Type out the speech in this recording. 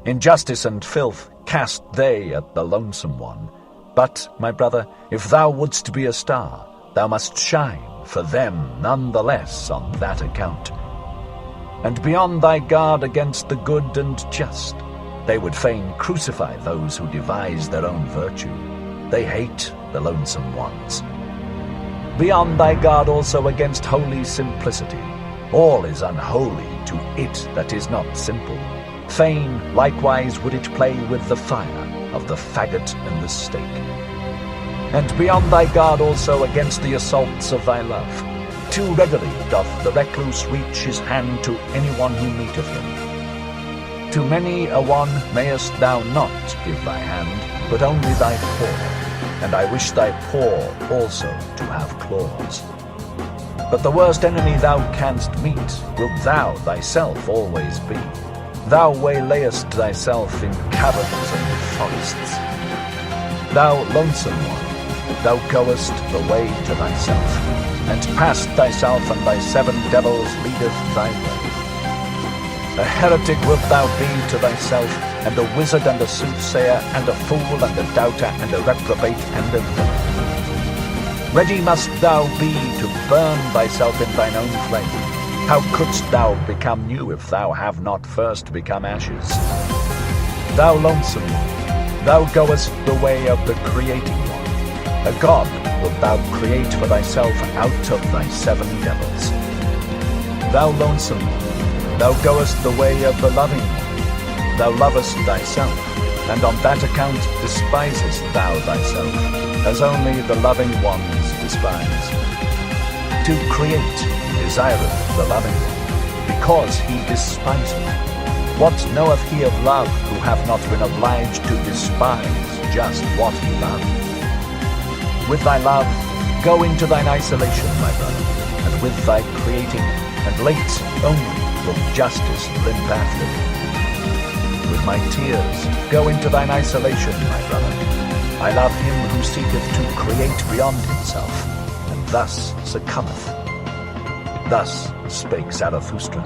Injustice and filth cast they at the lonesome one. But, my brother, if thou wouldst be a star, thou must shine for them none the less on that account. And be on thy guard against the good and just. They would fain crucify those who devise their own virtue. They hate the lonesome ones. Be on thy guard also against holy simplicity. All is unholy to it that is not simple. Fain likewise would it play with the fire of the faggot and the stake. And be on thy guard also against the assaults of thy love. Too readily doth the recluse reach his hand to anyone who meeteth him. To many a one mayest thou not give thy hand, but only thy paw, and I wish thy paw also to have claws. But the worst enemy thou canst meet wilt thou thyself always be. Thou waylayest thyself in caverns and forests. Thou lonesome one, thou goest the way to thyself, and past thyself and thy 7 devils leadeth thy way. A heretic wilt thou be to thyself, and a wizard and a soothsayer, and a fool and a doubter, and a reprobate and a villain. Ready must thou be to burn thyself in thine own flame. How couldst thou become new if thou have not first become ashes? Thou lonesome one, thou goest the way of the creating one. A god wilt thou create for thyself out of thy 7 devils. Thou lonesome one, thou goest the way of the loving one. Thou lovest thyself, and on that account despisest thou thyself, as only the loving ones despise. To create desireth the loving one, because he despiseth. What knoweth he of love, who hath not been obliged to despise just what he loved? With thy love, go into thine isolation, my brother, and with thy creating, and late only will justice limp after thee. With my tears, go into thine isolation, my brother. I love him who seeketh to create beyond himself, and thus succumbeth. Thus spake Zarathustra.